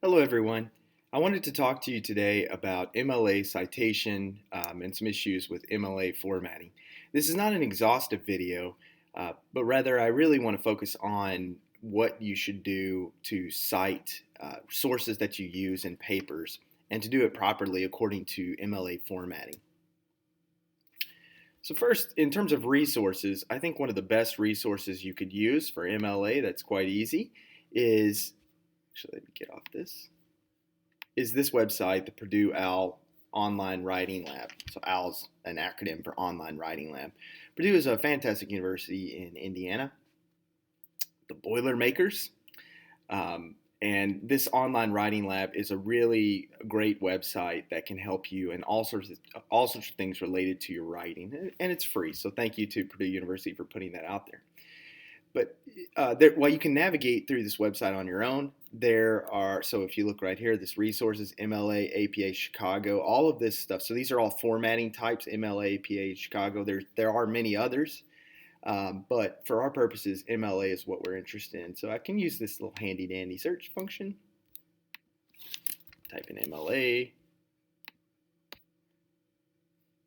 Hello, everyone. I wanted to talk to you today about MLA citation and some issues with MLA formatting. This is not an exhaustive video, but rather I really want to focus on what you should do to cite sources that you use in papers and to do it properly according to MLA formatting. So first, in terms of resources, I think one of the best resources you could use for MLA that's quite easy is, actually let me get off this website, the Purdue OWL Online Writing Lab. So OWL's an acronym for Online Writing Lab. Purdue is a fantastic university in Indiana. The Boilermakers. And this online writing lab is a really great website that can help you in all sorts of things related to your writing, and it's free. So thank you to Purdue University for putting that out there. But while you can navigate through this website on your own, so if you look right here, this resources, MLA, APA, Chicago, all of this stuff. So these are all formatting types, MLA, APA, Chicago. There are many others, but for our purposes, MLA is what we're interested in. So I can use this little handy dandy search function, type in MLA,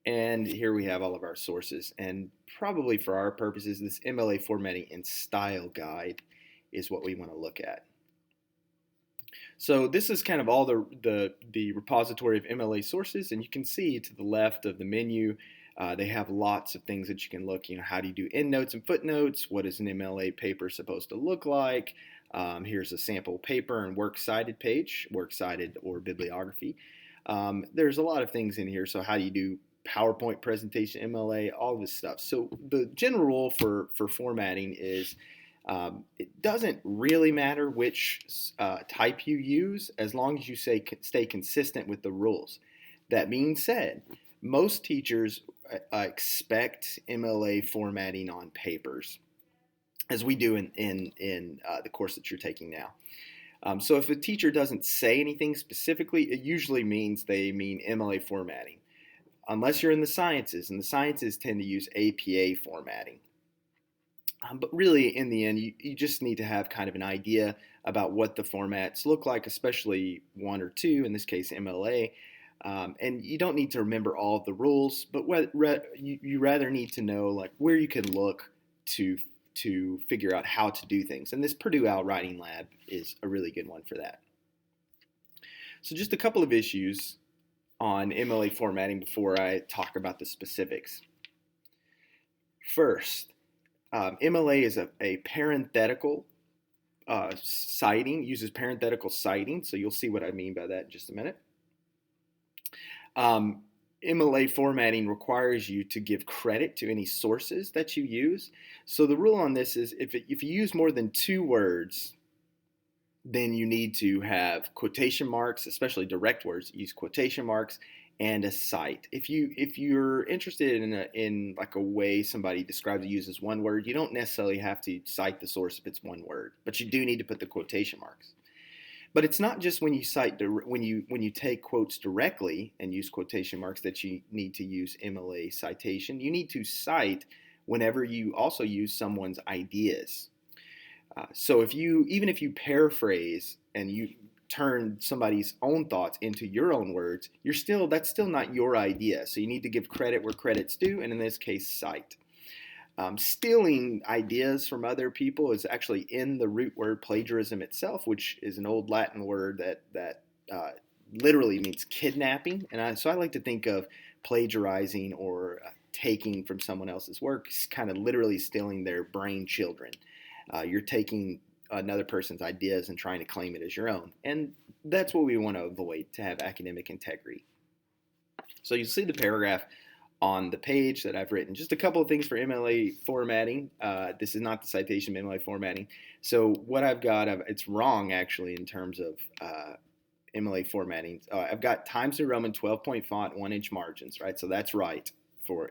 and here we have all of our sources. And probably for our purposes, this MLA formatting and style guide is what we want to look at. So this is kind of all the repository of MLA sources, and you can see to the left of the menu, they have lots of things that you can look. How do you do endnotes and footnotes? What is an MLA paper supposed to look like? Here's a sample paper and works cited page, works cited or bibliography. There's a lot of things in here. So how do you do PowerPoint presentation, MLA, all this stuff. So the general rule for formatting is it doesn't really matter which type you use as long as you stay consistent with the rules. That being said, most teachers expect MLA formatting on papers, as we do in the course that you're taking now. So if a teacher doesn't say anything specifically, it usually means they mean MLA formatting. Unless you're in the sciences, and the sciences tend to use APA formatting. But really, in the end, you just need to have kind of an idea about what the formats look like, especially one or two, in this case MLA. And you don't need to remember all of the rules, but you rather need to know like where you can look to figure out how to do things. And this Purdue OWL Writing Lab is a really good one for that. So just a couple of issues on MLA formatting before I talk about the specifics. First, MLA is a parenthetical citing, uses parenthetical citing, so you'll see what I mean by that in just a minute. MLA formatting requires you to give credit to any sources that you use. So the rule on this is if you use more than 2 words, then you need to have quotation marks, especially direct words, use quotation marks and a cite. If you're interested in like a way somebody describes or uses one word, you don't necessarily have to cite the source if it's one word, but you do need to put the quotation marks. But it's not just when you cite when you take quotes directly and use quotation marks that you need to use MLA citation. You need to cite whenever you also use someone's ideas. So even if you paraphrase and you turn somebody's own thoughts into your own words, that's still not your idea. So you need to give credit where credit's due, and in this case, cite. Stealing ideas from other people is actually in the root word plagiarism itself, which is an old Latin word that literally means kidnapping. And so I like to think of plagiarizing or taking from someone else's work, kind of literally stealing their brain children. You're taking another person's ideas and trying to claim it as your own. And that's what we want to avoid, to have academic integrity. So you see the paragraph on the page that I've written. Just a couple of things for MLA formatting. This is not the citation of MLA formatting. So what I've got, it's wrong actually in terms of MLA formatting. I've got Times New Roman 12-point font, 1-inch margins, right? So that's right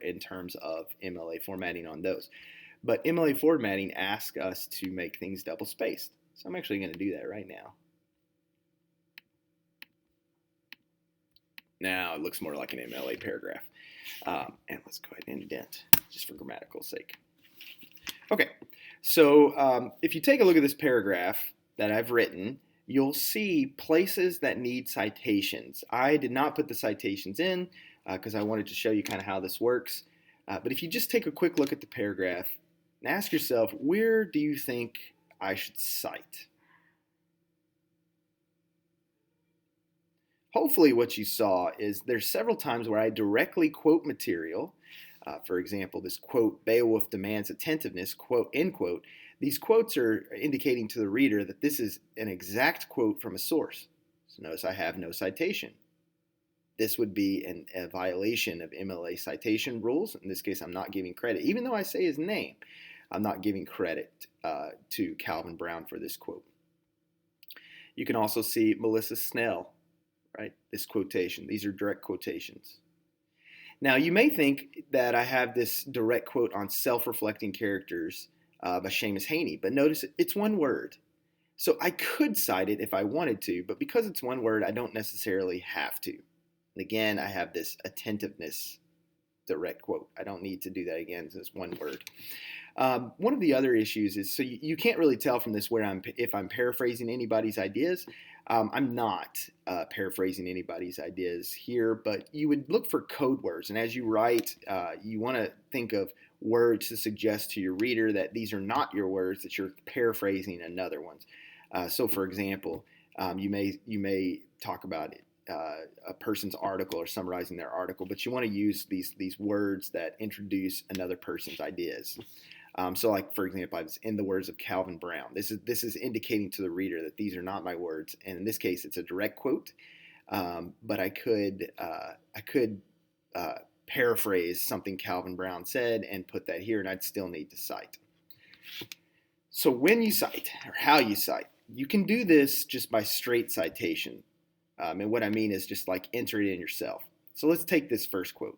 in terms of MLA formatting on those. But MLA formatting asks us to make things double spaced. So I'm actually going to do that right now. Now it looks more like an MLA paragraph. And let's go ahead and indent, just for grammatical sake. Okay, so if you take a look at this paragraph that I've written, you'll see places that need citations. I did not put the citations in because I wanted to show you kind of how this works. But if you just take a quick look at the paragraph and ask yourself, where do you think I should cite? Hopefully what you saw is there's several times where I directly quote material. For example, this quote, Beowulf demands attentiveness, quote, end quote. These quotes are indicating to the reader that this is an exact quote from a source. So notice I have no citation. This would be a violation of MLA citation rules. In this case, I'm not giving credit. Even though I say his name, I'm not giving credit to Calvin Brown for this quote. You can also see Melissa Snell, right? This quotation. These are direct quotations. Now, you may think that I have this direct quote on Self-Reflecting Characters by Seamus Heaney, but notice it's one word. So I could cite it if I wanted to, but because it's one word, I don't necessarily have to. And again, I have this attentiveness direct quote. I don't need to do that again, it's one word. One of the other issues is, so you can't really tell from this if I'm paraphrasing anybody's ideas. I'm not paraphrasing anybody's ideas here, but you would look for code words. And as you write, you want to think of words to suggest to your reader that these are not your words, that you're paraphrasing another one's. So for example, you may talk about it. A person's article or summarizing their article, but you want to use these words that introduce another person's ideas. So like, for example, I was in the words of Calvin Brown. This is indicating to the reader that these are not my words. And in this case, it's a direct quote. But I could paraphrase something Calvin Brown said and put that here, and I'd still need to cite. So when you cite, or how you cite, you can do this just by straight citation. And what I mean is just like enter it in yourself. So let's take this first quote.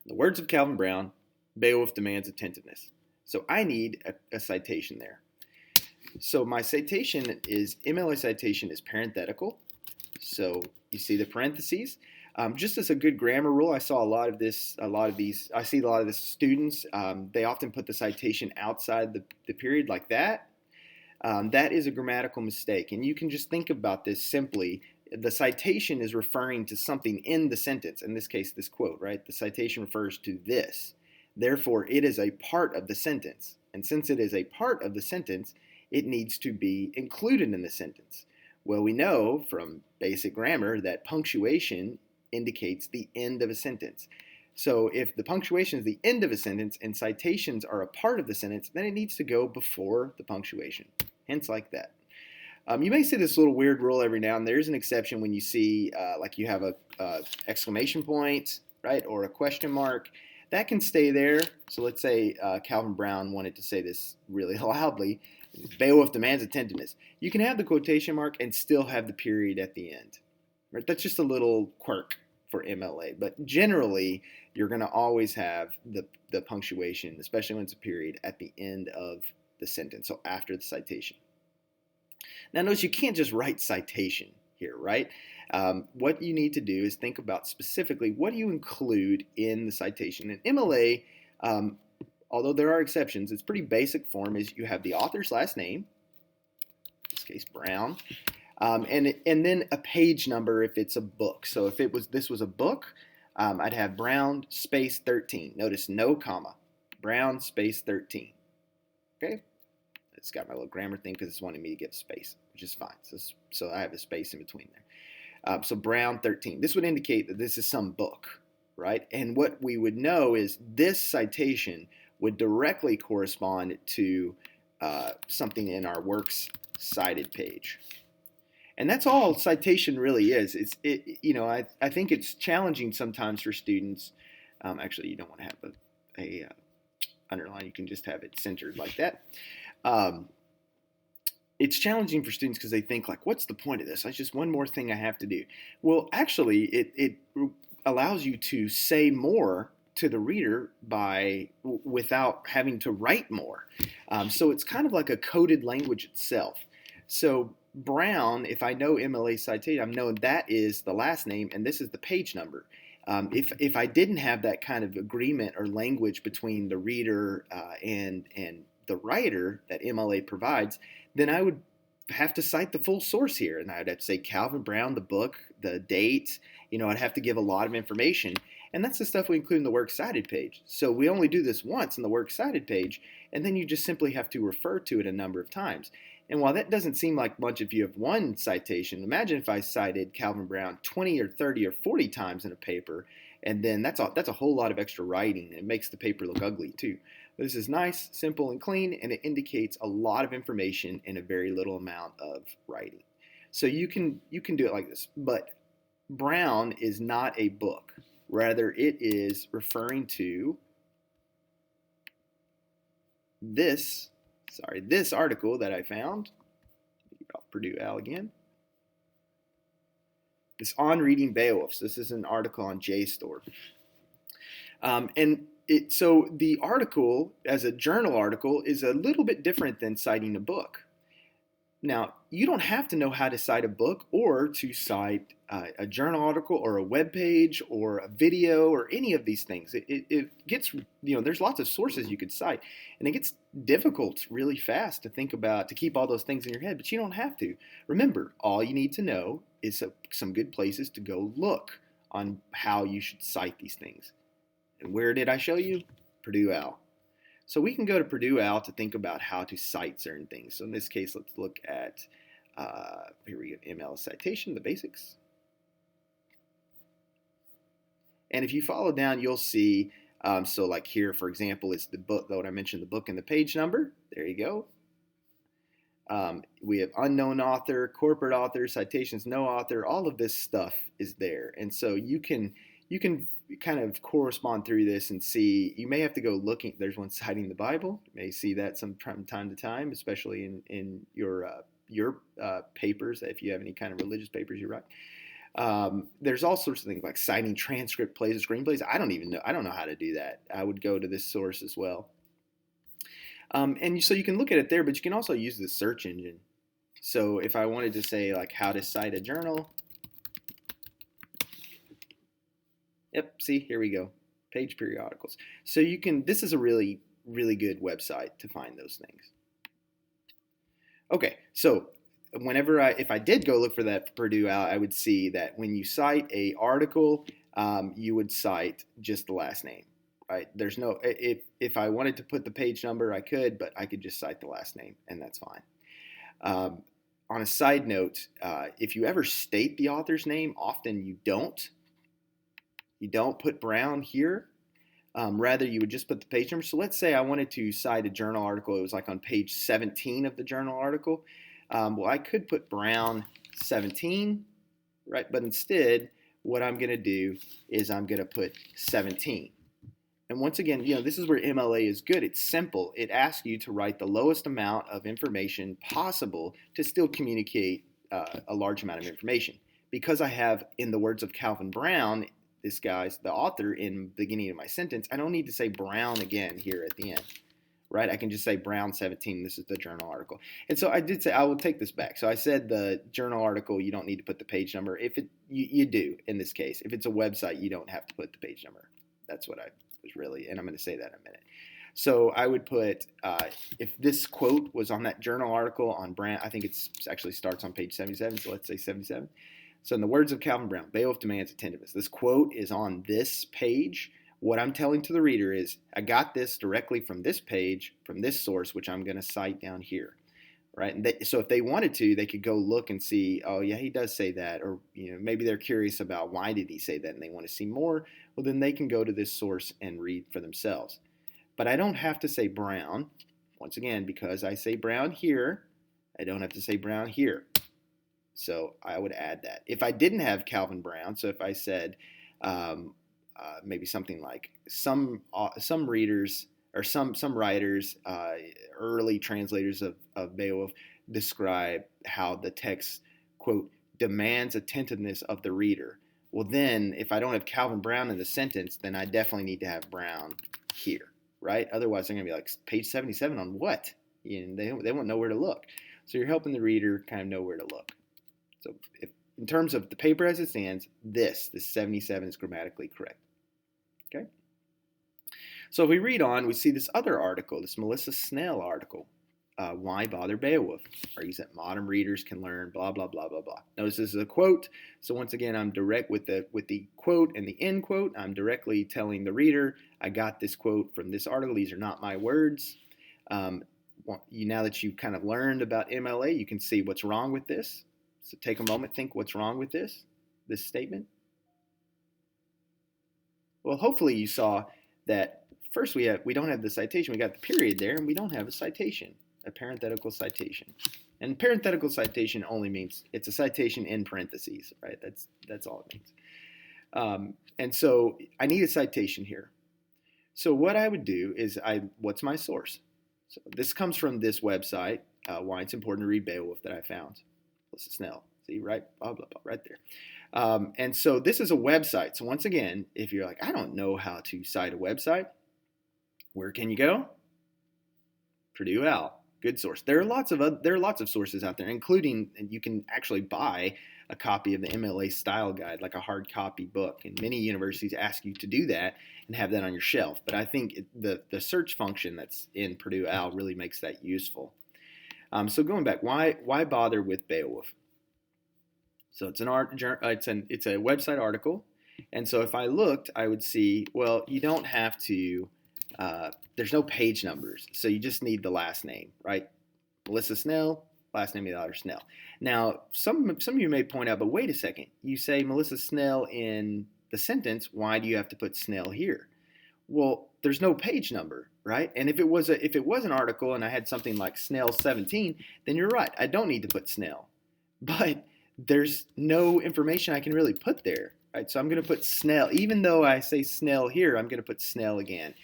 The words of Calvin Brown, Beowulf demands attentiveness. So I need a citation there. So my citation is, MLA citation is parenthetical. So you see the parentheses. Just as a good grammar rule, I saw a lot of these, I see a lot of the students, they often put the citation outside the period like that. That is a grammatical mistake. And you can just think about this simply. The citation is referring to something in the sentence. In this case, this quote, right? The citation refers to this. Therefore, it is a part of the sentence. And since it is a part of the sentence, it needs to be included in the sentence. Well, we know from basic grammar that punctuation indicates the end of a sentence. So if the punctuation is the end of a sentence and citations are a part of the sentence, then it needs to go before the punctuation. Hence like that. You may see this little weird rule every now and then. There's an exception when you see like you have a exclamation point, right, or a question mark. That can stay there. So let's say Calvin Brown wanted to say this really loudly. Beowulf demands attentiveness. You can have the quotation mark and still have the period at the end. Right? That's just a little quirk for MLA. But generally, you're going to always have the punctuation, especially when it's a period, at the end of the sentence, so after the citation. Now notice you can't just write citation here, right? What you need to do is think about specifically what do you include in the citation. In MLA, although there are exceptions, it's pretty basic form is you have the author's last name, in this case Brown, and then a page number if it's a book. So if this was a book, I'd have Brown space 13. Notice no comma. Brown space 13. Okay? It's got my little grammar thing because it's wanting me to give space, which is fine. So I have a space in between there. So Brown 13. This would indicate that this is some book, right? And what we would know is this citation would directly correspond to something in our works cited page. And that's all citation really is. I think it's challenging sometimes for students. Actually, you don't want to have a underline. You can just have it centered like that. It's challenging for students because they think like, what's the point of this? That's just one more thing I have to do. Well, actually, it allows you to say more to the reader without having to write more. So it's kind of like a coded language itself. So Brown, if I know MLA citation, I'm knowing that is the last name and this is the page number. If I didn't have that kind of agreement or language between the reader and the writer that MLA provides, then I would have to cite the full source here, and I'd have to say Calvin Brown, the book, the date. I'd have to give a lot of information, and that's the stuff we include in the Works Cited page. So we only do this once in the Works Cited page, and then you just simply have to refer to it a number of times. And while that doesn't seem like much if you have one citation, imagine if I cited Calvin Brown 20 or 30 or 40 times in a paper, and then that's a whole lot of extra writing. It makes the paper look ugly too. This is nice, simple, and clean, and it indicates a lot of information in a very little amount of writing. So you can do it like this. But Brown is not a book. Rather, it is referring to this article that I found. Off Purdue Al again. It's on reading Beowulfs. This is an article on JSTOR. So the article, as a journal article, is a little bit different than citing a book. Now, you don't have to know how to cite a book or to cite a journal article or a web page or a video or any of these things. It gets, there's lots of sources you could cite, and it gets difficult really fast to think about, to keep all those things in your head, but you don't have to. Remember, all you need to know is some good places to go look on how you should cite these things. And where did I show you? Purdue Al. So we can go to Purdue Al to think about how to cite certain things. So in this case, let's look at, here we go, MLA citation, the basics. And if you follow down, you'll see, so like here, for example, is the book, what I mentioned, the book and the page number. There you go. We have unknown author, corporate author, citations, no author, all of this stuff is there. And so you can kind of correspond through this and see. You may have to go looking. There's one citing the Bible. You may see that from time to time, especially in your papers, if you have any kind of religious papers you write. There's all sorts of things like citing transcript plays or screenplays. I don't know how to do that. I would go to this source as well. And so you can look at it there, but you can also use the search engine. So if I wanted to say like how to cite a journal, yep, see, here we go, page periodicals. So you can, this is a really, really good website to find those things. Okay, so if I did go look for that Purdue Al, I would see that when you cite a article, you would cite just the last name, right? There's no, if I wanted to put the page number, I could, but I could just cite the last name, and that's fine. On a side note, if you ever state the author's name, often you don't. You don't put Brown here. Rather, you would just put the page number. So let's say I wanted to cite a journal article. It was like on page 17 of the journal article. Well, I could put Brown 17, right? But instead, what I'm going to do is I'm going to put 17. And once again, this is where MLA is good. It's simple. It asks you to write the lowest amount of information possible to still communicate a large amount of information. Because I have, in the words of Calvin Brown, this guy's the author in the beginning of my sentence, I don't need to say Brown again here at the end, right? I can just say Brown 17, this is the journal article. And so I did say, I will take this back. So I said the journal article, you don't need to put the page number. If you do in this case. If it's a website, you don't have to put the page number. That's what I was really, and I'm going to say that in a minute. So I would put, if this quote was on that journal article on Brown, I think it actually starts on page 77, so let's say 77. So in the words of Calvin Brown, Beowulf demands attentiveness. This quote is on this page. What I'm telling to the reader is, I got this directly from this page, from this source, which I'm going to cite down here, right? And so if they wanted to, they could go look and see, oh yeah, he does say that, or maybe they're curious about why did he say that and they want to see more. Well, then they can go to this source and read for themselves. But I don't have to say Brown, once again, because I say Brown here, I don't have to say Brown here. So I would add that. If I didn't have Calvin Brown, so if I said maybe something like some readers or some writers, early translators of Beowulf describe how the text, quote, demands attentiveness of the reader. Well, then if I don't have Calvin Brown in the sentence, then I definitely need to have Brown here, right? Otherwise, they're going to be like, page 77 on what? They won't know where to look. So you're helping the reader kind of know where to look. So in terms of the paper as it stands, this 77 is grammatically correct. Okay. So if we read on, we see this other article, this Melissa Snell article. why bother Beowulf? Argues that modern readers can learn blah blah blah blah blah. Notice this is a quote, so once again I'm direct with the quote and the end quote. I'm directly telling the reader I got this quote from this article. These are not my words. Now that you've kind of learned about MLA, you can see what's wrong with this. So take a moment, think what's wrong with this statement. Well, hopefully you saw that first we don't have the citation. We got the period there, and we don't have a citation, a parenthetical citation. And parenthetical citation only means it's a citation in parentheses, right? That's all it means. And so I need a citation here. So what I would do is what's my source? So this comes from this website, Why It's Important to Read Beowulf, that I found. Melissa Snell. See, right? Blah, blah, blah, right there. And so this is a website. So once again, if you're like, I don't know how to cite a website, where can you go? Purdue Owl, good source. There are lots of sources out there, including, and you can actually buy a copy of the MLA style guide, like a hard copy book. And many universities ask you to do that and have that on your shelf. But I think the search function that's in Purdue Owl really makes that useful. So going back, why bother with Beowulf? So it's a website article, and so if I looked, I would see, well, you don't have to. There's no page numbers, so you just need the last name, right? Melissa Snell, last name of the author Snell. Now, some of you may point out, but wait a second, you say Melissa Snell in the sentence. Why do you have to put Snell here? Well, there's no page number, right? And if it was an article and I had something like Snell 17, then you're right. I don't need to put Snell, but there's no information I can really put there, right? So I'm going to put Snell. Even though I say Snell here, I'm going to put Snell again,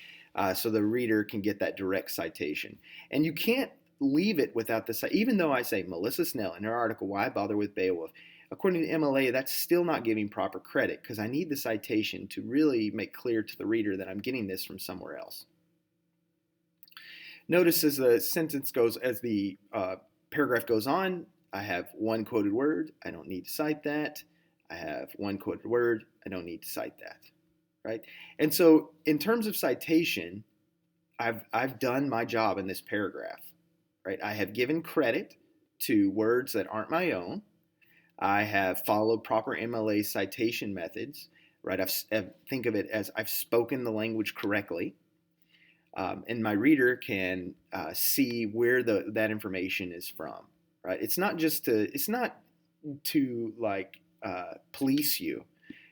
so the reader can get that direct citation. And you can't leave it without the even though I say Melissa Snell in her article, Why Bother with Beowulf? According to MLA, that's still not giving proper credit because I need the citation to really make clear to the reader that I'm getting this from somewhere else. Notice as the paragraph goes on, I have one quoted word. I don't need to cite that. I have one quoted word. I don't need to cite that, right? And so in terms of citation, I've done my job in this paragraph, right? I have given credit to words that aren't my own. I have followed proper MLA citation methods, right? Think of it as I've spoken the language correctly. And my reader can see where that information is from, right? It's not to like police you.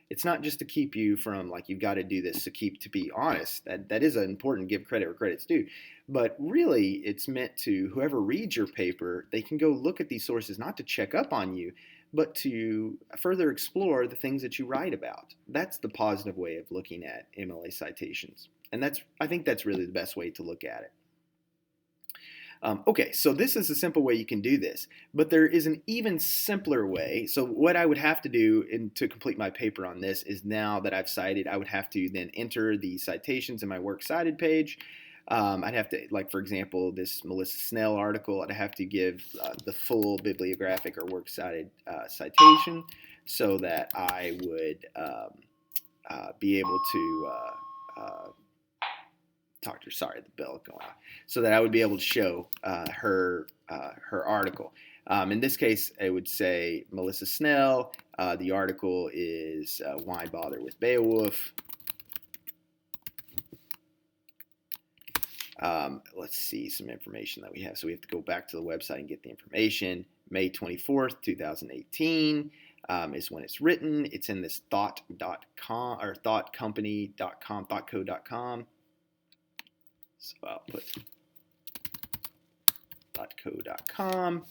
It's not just to keep you from like you've got to do this to be honest. That is important. Give credit where credit's due, but really it's meant to whoever reads your paper, they can go look at these sources not to check up on you, but to further explore the things that you write about. That's the positive way of looking at MLA citations, and I think that's really the best way to look at it. Okay, so this is a simple way you can do this, but there is an even simpler way. So what I would have to do to complete my paper on this is now that I've cited, I would have to then enter the citations in my works cited page. I'd have to, like for example, this Melissa Snell article, I'd have to give the full bibliographic or works cited citation so that I would be able to talk to her. Sorry, the bell going off. So that I would be able to show her article. In this case, I would say Melissa Snell. The article is Why Bother with Beowulf. Let's see some information that we have. So we have to go back to the website and get the information. May 24th, 2018 is when it's written. It's in this thought.com or thoughtcompany.com, thoughtco.com. So I'll put .co.com.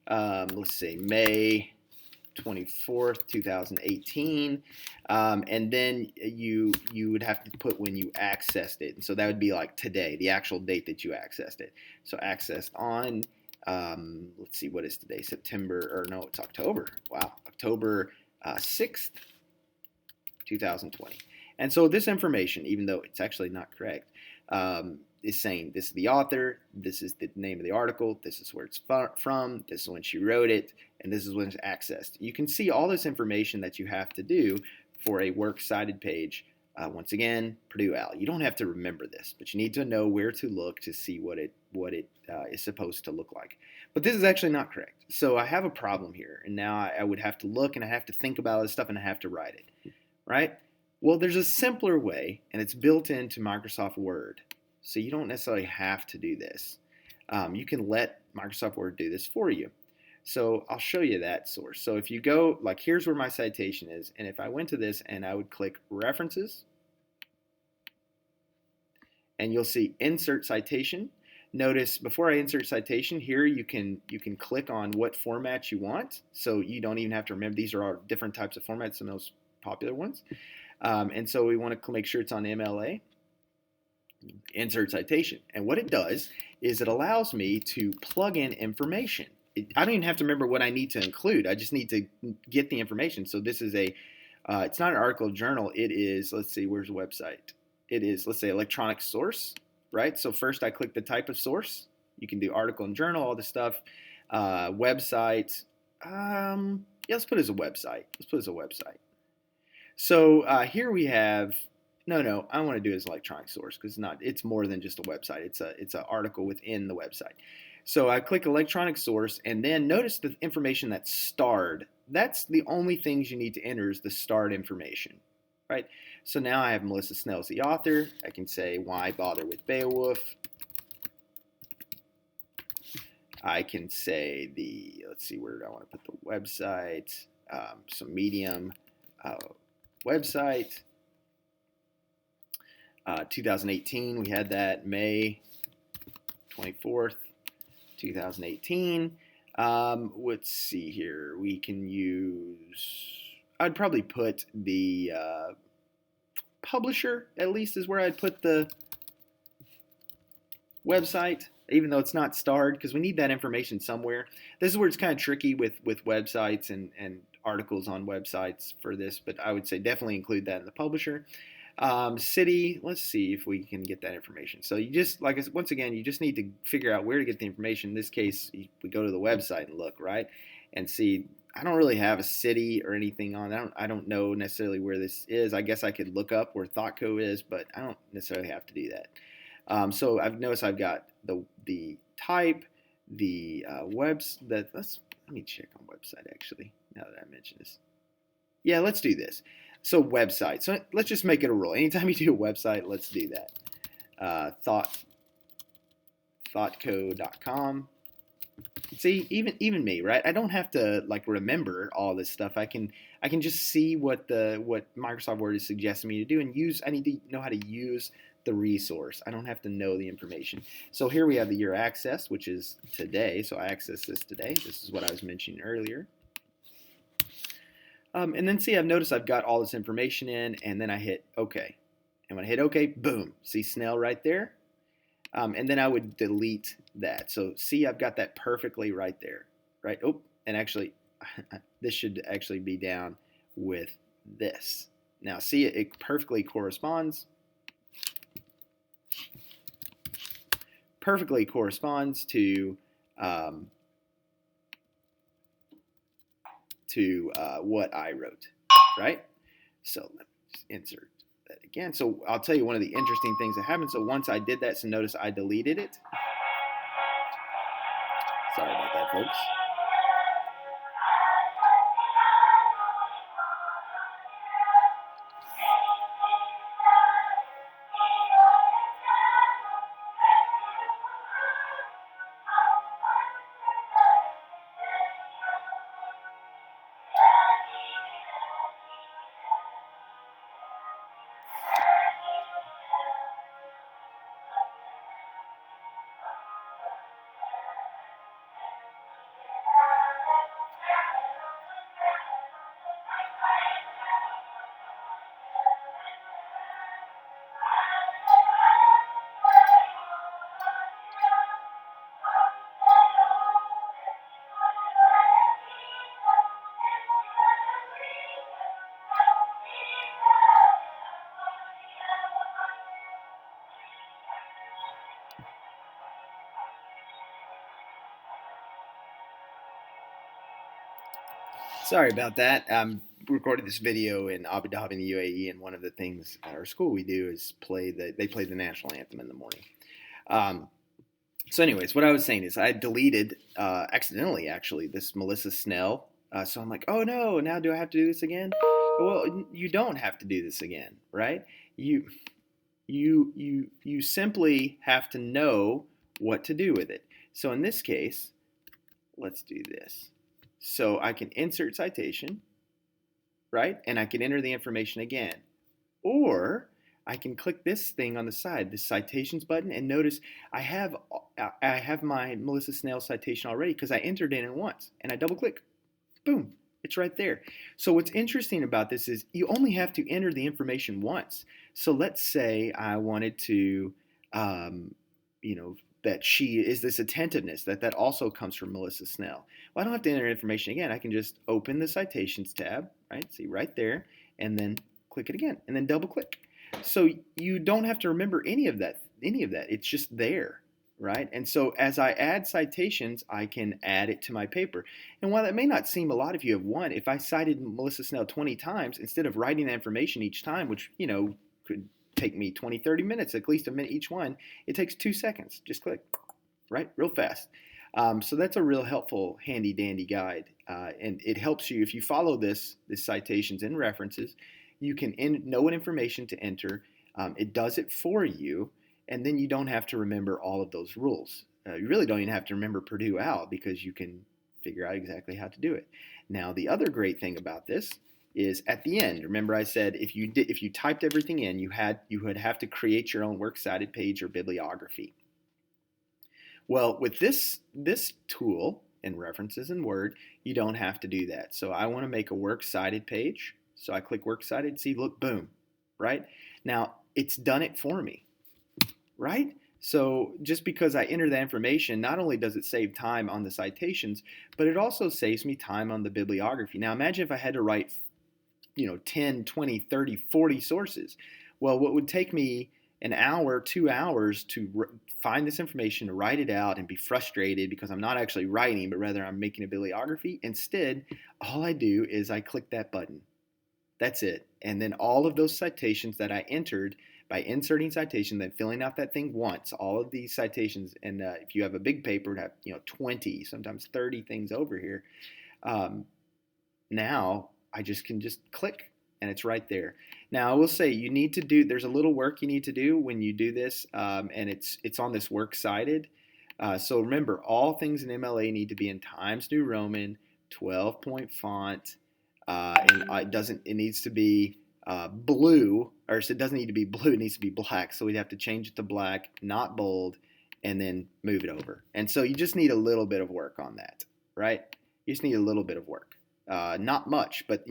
Let's say May 24th, 2018. And then you would have to put when you accessed it. And so that would be like today, the actual date that you accessed it. So accessed on, let's see, what is today? It's October. Wow, October 6th, 2020. And so this information, even though it's actually not correct, is saying this is the author, this is the name of the article, this is where it's from, this is when she wrote it, and this is when it's accessed. You can see all this information that you have to do for a works cited page Once again, Purdue Al. You don't have to remember this, but you need to know where to look to see what it is supposed to look like. But this is actually not correct. So I have a problem here, and now I would have to look and I have to think about all this stuff and I have to write it, right? Well, there's a simpler way, and it's built into Microsoft Word. So you don't necessarily have to do this. You can let Microsoft Word do this for you. So I'll show you that source. So if you go, like, here's where my citation is, and if I went to this and I would click References, and you'll see Insert Citation. Notice before I insert citation here, you can click on what format you want. So you don't even have to remember, these are all different types of formats, some of those popular ones. And so we want to make sure it's on MLA. Insert citation. And what it does is it allows me to plug in information. I don't even have to remember what I need to include. I just need to get the information. So this is it's not an article journal. It is, let's see, where's the website? It is, let's say, electronic source, right? So first I click the type of source. You can do article and journal, all this stuff. Website. Yeah, let's put it as a website. Let's put it as a website. So here we have, no, I want to do it as electronic source because it's more than just a website. It's an article within the website. So I click electronic source, and then notice the information that's starred. That's the only things you need to enter is the starred information, right? So now I have Melissa Snell as the author. I can say, why bother with Beowulf? I can say let's see, where do I want to put the website? Some Medium website. 2018, we had that May 24th. 2018. Let's see here. We can use, I'd probably put the publisher, at least, is where I'd put the website, even though it's not starred, because we need that information somewhere. This is where it's kind of tricky with websites and articles on websites for this, but I would say definitely include that in the publisher. City, let's see if we can get that information. So you just, once again, you just need to figure out where to get the information. In this case, we go to the website and look, right? And see, I don't really have a city or anything on. I don't know necessarily where this is. I guess I could look up where ThoughtCo is, but I don't necessarily have to do that. So I've noticed I've got the type, the let me check on website actually, now that I mention this. Yeah, let's do this. So website. So let's just make it a rule. Anytime you do a website, let's do that. Thoughtco.com. See, even me, right? I don't have to remember all this stuff. I can just see what Microsoft Word is suggesting me to do and use. I need to know how to use the resource. I don't have to know the information. So here we have the year accessed, which is today. So I accessed this today. This is what I was mentioning earlier. And then see, I've noticed I've got all this information in, and then I hit OK. And when I hit OK, boom, see Snell right there? And then I would delete that. So see, I've got that perfectly right there, right? Oh, and actually, this should actually be down with this. Now see, it perfectly corresponds. Perfectly corresponds to what I wrote, right? So let me just insert that again. So I'll tell you one of the interesting things that happened. So once I did that, so notice I deleted it. Sorry about that, folks. Sorry about that. recorded this video in Abu Dhabi in the UAE, and one of the things at our school we do is they play the national anthem in the morning. So anyways, what I was saying is I deleted accidentally actually this Melissa Snell. So I'm like, oh no, now do I have to do this again? Well, you don't have to do this again, right? You simply have to know what to do with it. So in this case, let's do this. So I can insert citation, right? And I can enter the information again. Or I can click this thing on the side, this citations button, and notice I have my Melissa Snell citation already because I entered in it once, and I double click, boom, it's right there. So what's interesting about this is you only have to enter the information once. So let's say I wanted to, that she is this attentiveness, that also comes from Melissa Snell. Well, I don't have to enter information again. I can just open the citations tab, right? See right there, and then click it again, and then double click. So you don't have to remember any of that. It's just there, right? And so as I add citations, I can add it to my paper. And while that may not seem a lot if you have one, if I cited Melissa Snell 20 times, instead of writing that information each time, which, could take me 20, 30 minutes, at least a minute each one, it takes 2 seconds. Just click, right? Real fast. So that's a real helpful, handy dandy guide. And it helps you, if you follow this citations and references, you can know what information to enter. It does it for you, and then you don't have to remember all of those rules. You really don't even have to remember Purdue OWL because you can figure out exactly how to do it. Now, the other great thing about this is at the end. Remember, I said if you typed everything in, you would have to create your own works cited page or bibliography. Well, with this tool in References in Word, you don't have to do that. So I want to make a works cited page. So I click works cited, see, look, boom, right? Now, it's done it for me, right? So just because I enter that information, not only does it save time on the citations, but it also saves me time on the bibliography. Now, imagine if I had to write, 10, 20, 30, 40 sources. Well, what would take me an hour, 2 hours to find this information, to write it out and be frustrated because I'm not actually writing, but rather I'm making a bibliography. Instead, all I do is I click that button. That's it. And then all of those citations that I entered by inserting citation, then filling out that thing once, all of these citations, and if you have a big paper, to have 20, sometimes 30 things over here. Now I can just click and it's right there. Now I will say there's a little work you need to do when you do this, and it's on this works cited. So remember, all things in MLA need to be in Times New Roman, 12-point font. And it needs to be blue, or it doesn't need to be blue, it needs to be black. So we'd have to change it to black, not bold, and then move it over. And so you just need a little bit of work on that, right? You just need a little bit of work. Not much, but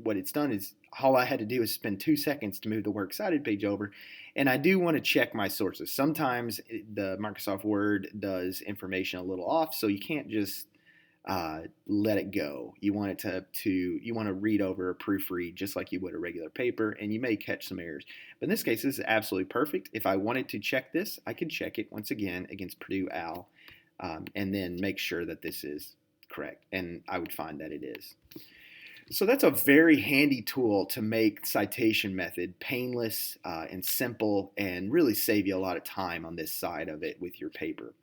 what it's done is all I had to do is spend 2 seconds to move the works cited page over. And I do want to check my sources. Sometimes the Microsoft Word does information a little off, so you can't just let it go. You want it you want to read over or proofread just like you would a regular paper, and you may catch some errors. But in this case, this is absolutely perfect. If I wanted to check this, I could check it once again against Purdue OWL, and then make sure that this is correct, and I would find that it is. So that's a very handy tool to make citation method painless and simple, and really save you a lot of time on this side of it with your paper.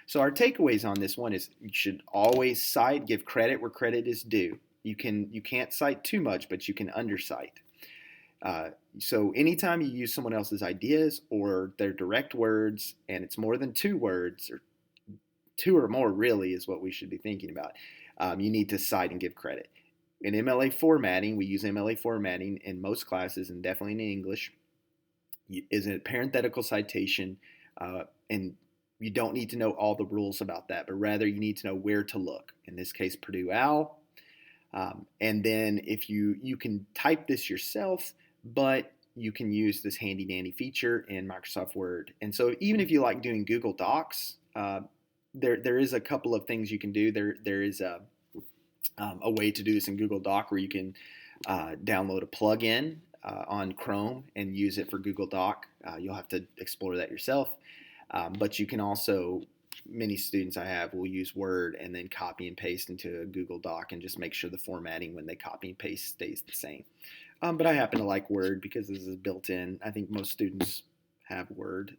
So our takeaways on this one is you should always cite, give credit where credit is due. You can't cite too much, but you can undercite. So anytime you use someone else's ideas or their direct words, and it's more than 2 words, or 2 or more really is what we should be thinking about, you need to cite and give credit. In MLA formatting, we use MLA formatting in most classes, and definitely in English, is a parenthetical citation, and you don't need to know all the rules about that, but rather you need to know where to look. In this case, Purdue OWL. And then if you can type this yourself, but you can use this handy dandy feature in Microsoft Word. And so even if you like doing Google Docs, there is a couple of things you can do. There is a way to do this in Google Doc where you can download a plugin on Chrome and use it for Google Doc. You'll have to explore that yourself. But you can also many students I have will use Word and then copy and paste into a Google Doc and just make sure the formatting when they copy and paste stays the same. But I happen to like Word because this is built in. I think most students have Word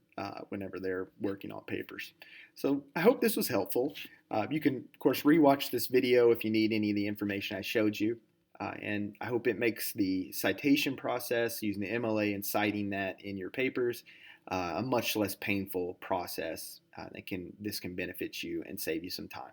whenever they're working on papers. So I hope this was helpful. You can, of course, rewatch this video if you need any of the information I showed you. And I hope it makes the citation process, using the MLA and citing that in your papers, a much less painful process. This can benefit you and save you some time.